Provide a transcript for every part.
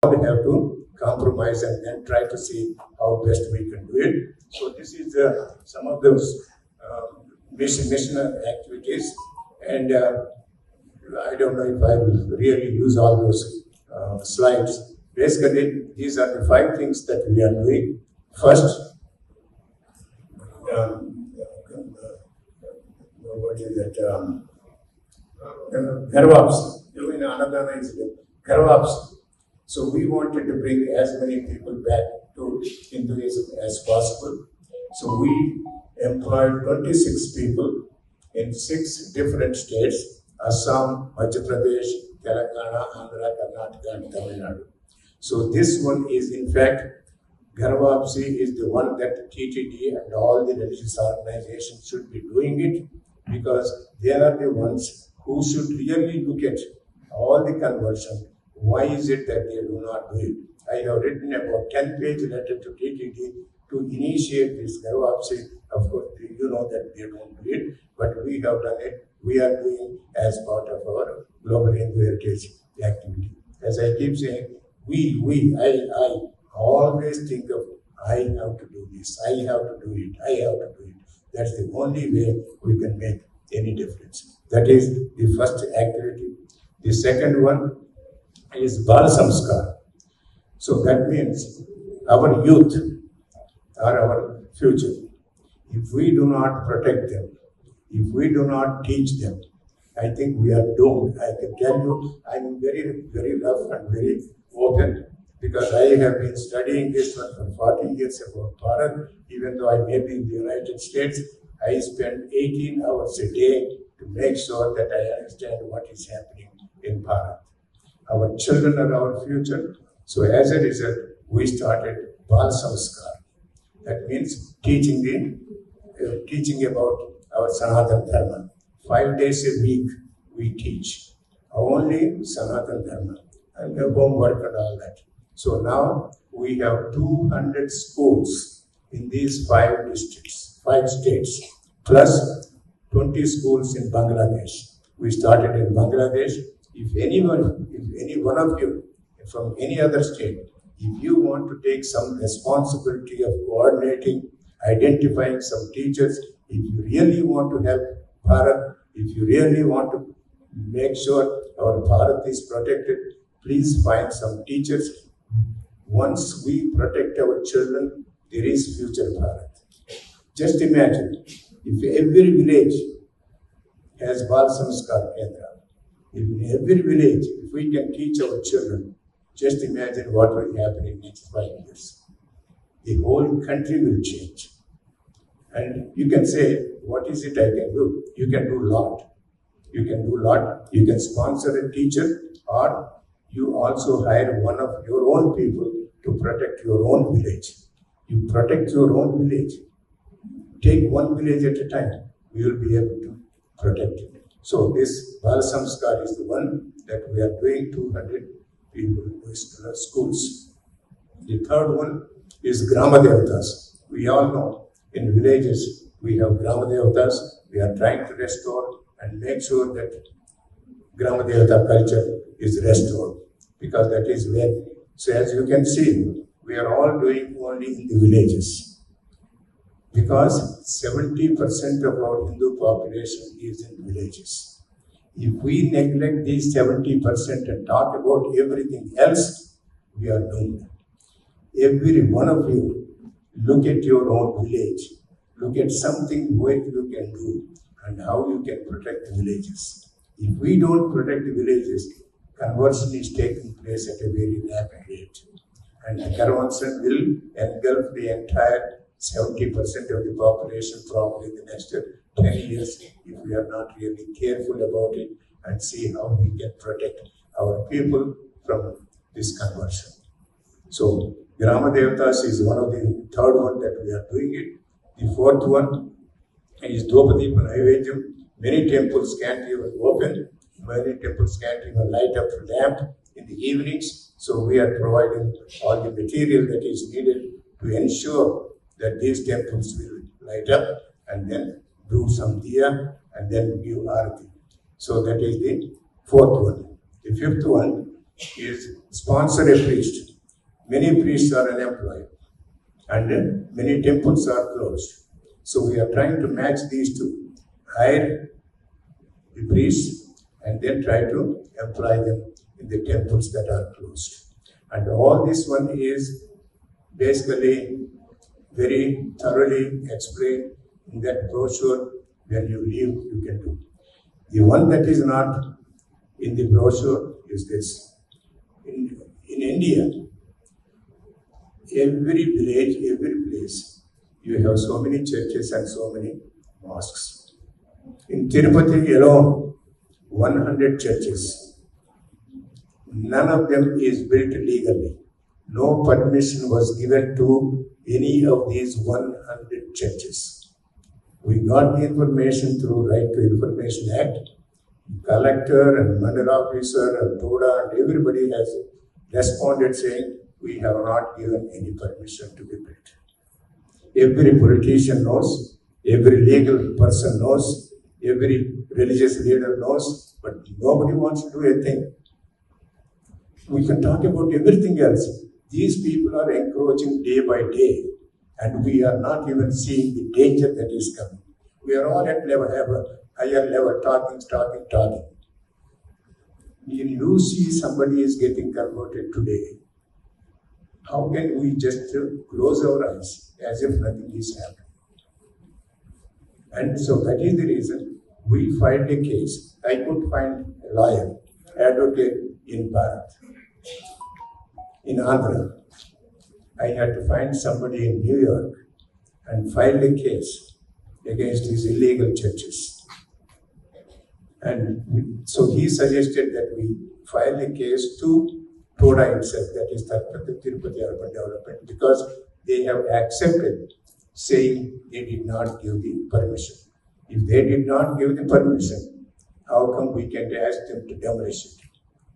we have to compromise and then try to see how best we can do it. So this is some of those mission activities, and I don't know if I will really use all those slides. Basically, these are the 5 things that we are doing. First, what is that? Gharvapsi. In Anadana is Gharvapsi. So we wanted to bring as many people back to Hinduism as possible. So we employed 26 people in 6 different states: Assam, Madhya Pradesh, Telangana, Andhra, Karnataka, and Tamil Nadu. So this one is, in fact, Gharvapsi is the one that TTD and all the religious organizations should be doing it, because they are the ones who should really look at all the conversion. Why is it that they do not do it? I have written about 10-page letter to TTD to initiate this Gharvapsi. Of course, you know that they don't do it, but we have done it. We are doing as part of our Global Hindu Heritage activity. As I keep saying, I always think of, I have to do this, I have to do it, I have to do it. That's the only way we can make any difference. That is the first activity. The second one is Bal Samskar. So that means our youth are our future. If we do not protect them, if we do not teach them, I think we are doomed. I can tell you, I'm very, very rough and very open, because I have been studying this one for 40 years about Bharat. Even though I may be in the United States, I spend 18 hours a day to make sure that I understand what is happening in Bharat. Our children are our future. So as a result, we started Bal Samskar. That means teaching about our Sanatana Dharma. 5 days a week we teach only Sanatana Dharma and homework and all that. So now we have 200 schools in these 5 districts, 5 states, plus 20 schools in Bangladesh. We started in Bangladesh. If any one of you from any other state, if you want to take some responsibility of coordinating, identifying some teachers, if you really want to help Bharat, if you really want to make sure our Bharat is protected, please find some teachers. Once we protect our children, there is future Bharat. Just imagine, if every village has Bal Samskar Kendra, if in every village, if we can teach our children, just imagine what will happen in the next 5 years. The whole country will change. And you can say, what is it I can do? You can do a lot. You can do a lot. You can sponsor a teacher, or you also hire one of your own people to protect your own village. You protect your own village. Take one village at a time. We will be able to protect it. So this Bal Samskar is the one that we are doing, 200 people, schools. The third one is Grama Devatas. We all know in villages we have Grama Devatas. We are trying to restore and make sure that Grama Devata culture is restored, because that is where, so as you can see, we are all doing only in the villages, because 70% of our Hindu population is in villages. If we neglect these 70% and talk about everything else, we are doomed. Every one of you, look at your own village, look at something what you can do and how you can protect the villages. If we don't protect the villages, conversion is taking place at a very rapid rate. And the conversion will engulf the entire 70% of the population probably in the next 10 years if we are not really careful about it and see how we can protect our people from this conversion. So Grama Devatas is one of the third one that we are doing it. The fourth one is Dopadipa Naivedyam. Many temples can't even open. Many temples can't even light up the lamp in the evenings. So we are providing all the material that is needed to ensure that these temples will light up and then do some and then give arati. So that is the fourth one. The fifth one is sponsor a priest. Many priests are unemployed and many temples are closed. So we are trying to match these two. Hire the priests and then try to employ them in the temples that are closed. And all this one is basically very thoroughly explained in that brochure. When you leave, you can do. The one that is not in the brochure is this. In India, every village, every place, you have so many churches and so many mosques. In Tirupati alone, 100 churches. None of them is built legally. No permission was given to any of these 100 churches. We got the information through Right to Information Act. Collector and mandal officer and Toda and everybody has responded saying, we have not given any permission to be built. Every politician knows, every legal person knows, every religious leader knows, but nobody wants to do a thing. We can talk about everything else. These people are encroaching day by day, and we are not even seeing the danger that is coming. We are all at higher level, talking. When you see somebody is getting converted today, how can we just close our eyes as if nothing is happening? And so that is the reason we filed a case. I could find a lawyer, advocate in Bharat, in Andhra. I had to find somebody in New York and file a case against these illegal churches. And so he suggested that we file a case to Toda himself, that is Tirupati Urban Development, because they have accepted saying they did not give the permission. If they did not give the permission, how come we can ask them to demolish it?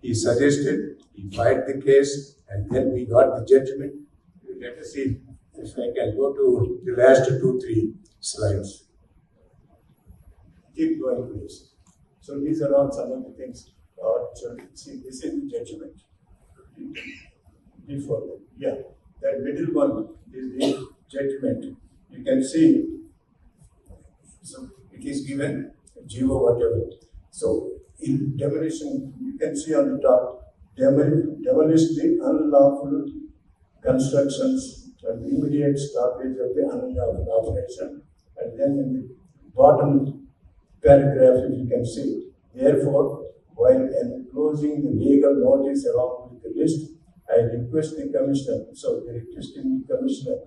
He suggested, he filed the case, and then we got the judgment. Let us see if I can go to the last 2-3 slides. Keep going, please. So these are all some of the things. So see, this is the judgment. Before that, yeah, that middle one is the judgment. You can see. So it is given Jiva whatever. So in demolition, you can see on the top, demolish the unlawful constructions and immediate stoppage of the unlawful operation. And then in the bottom paragraph, if you can see, therefore, while enclosing the legal notice along with the list, I request the Commissioner, so we are requesting the Commissioner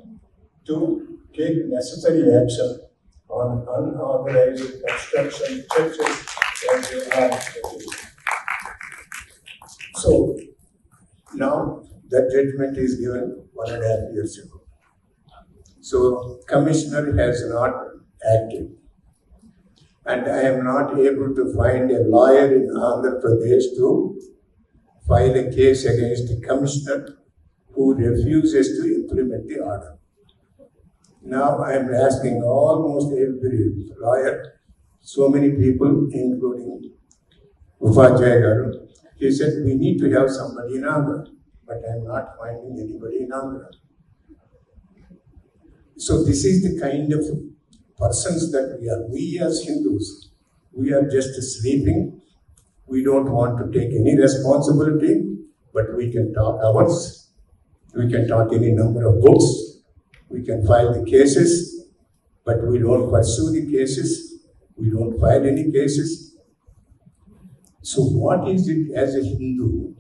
to take necessary action on unauthorized construction churches as they are. So now that judgment is given 1.5 years ago. So Commissioner has not acted. And I am not able to find a lawyer in Andhra Pradesh to file a case against the Commissioner who refuses to implement the order. Now I am asking almost every lawyer, so many people, including Upajay Garu, he said, we need to have somebody in Andhra, but I am not finding anybody in Andhra. So this is the kind of persons that we are. We as Hindus, we are just sleeping. We don't want to take any responsibility, but we can talk hours. We can talk any number of books. We can file the cases, but we don't pursue the cases. We don't file any cases. So what is it as a Hindu?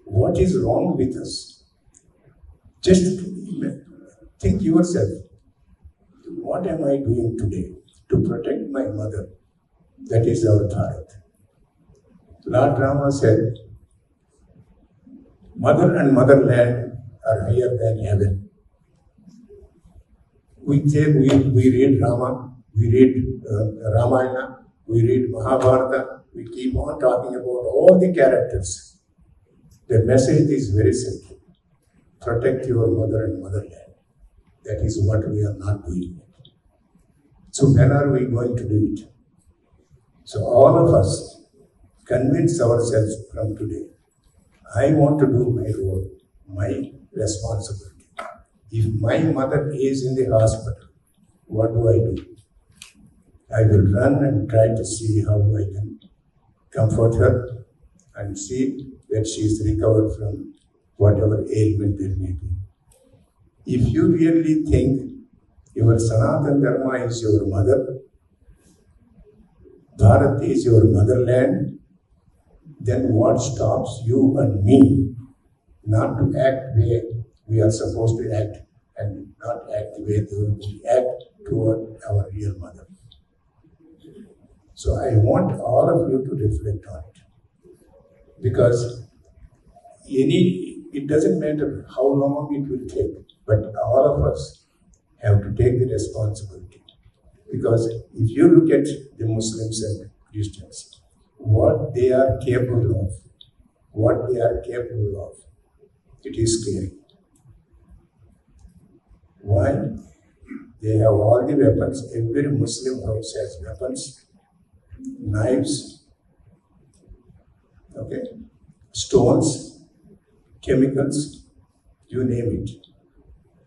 What is wrong with us? Just think yourself. What am I doing today to protect my mother? That is our Bharat. Lord Rama said, mother and motherland are higher than heaven. We read Rama, we read Ramayana, we read Mahabharata, we keep on talking about all the characters. The message is very simple. Protect your mother and motherland. That is what we are not doing. So when are we going to do it? So all of us convince ourselves from today. I want to do my role, my responsibility. If my mother is in the hospital, what do? I will run and try to see how I can comfort her and see that she is recovered from whatever ailment there may be. If you really think your Sanatana Dharma is your mother, Bharat is your motherland, then what stops you and me not to act the way we are supposed to act and not act the way we act toward our real mother? So I want all of you to reflect on it. Because it doesn't matter how long it will take, but all of us have to take the responsibility. Because if you look at the Muslims and Christians, what they are capable of, it is scary. Why? They have all the weapons. Every Muslim house has weapons, knives, stones, chemicals, you name it.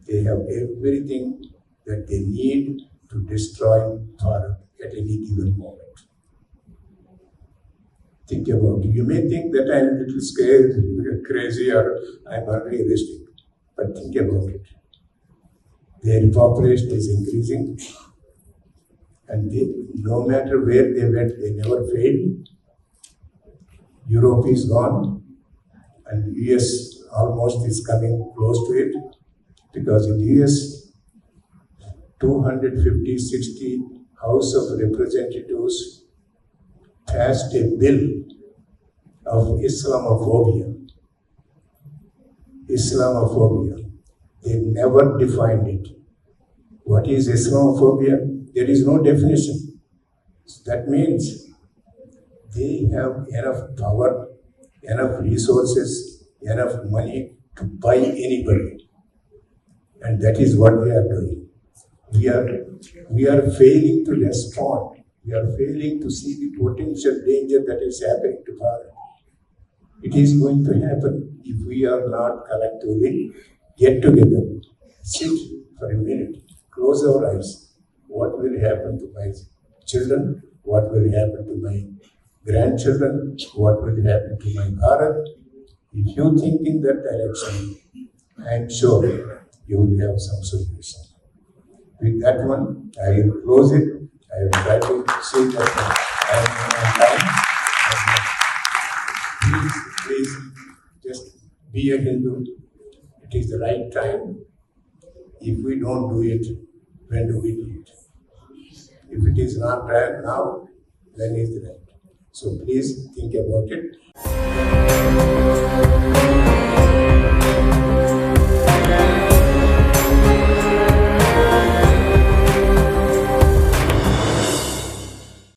They have everything that they need to destroy Bharat at any given moment. Think about it. You may think that I'm a little scared, crazy, or I'm unrealistic, but think about it. Their population is increasing, and no matter where they went, they never failed. Europe is gone, and US almost is coming close to it, because in US, 250-60 House of Representatives passed a bill of Islamophobia. They never defined it. What is Islamophobia? There is no definition. So that means they have enough power, enough resources, enough money to buy anybody. And that is what they are doing. We are failing to respond. We are failing to see the potential danger that is happening to Bharat. It is going to happen if we are not collectively get together, sit for a minute, close our eyes. What will happen to my children? What will happen to my grandchildren? What will happen to my Bharat? If you think in that direction, I am sure you will have some solution. With that one, I will close it. I will try to say that I am on time. Please, just be a Hindu. It is the right time. If we don't do it, when do we do it? If it is not right now, when is the right? So please think about it.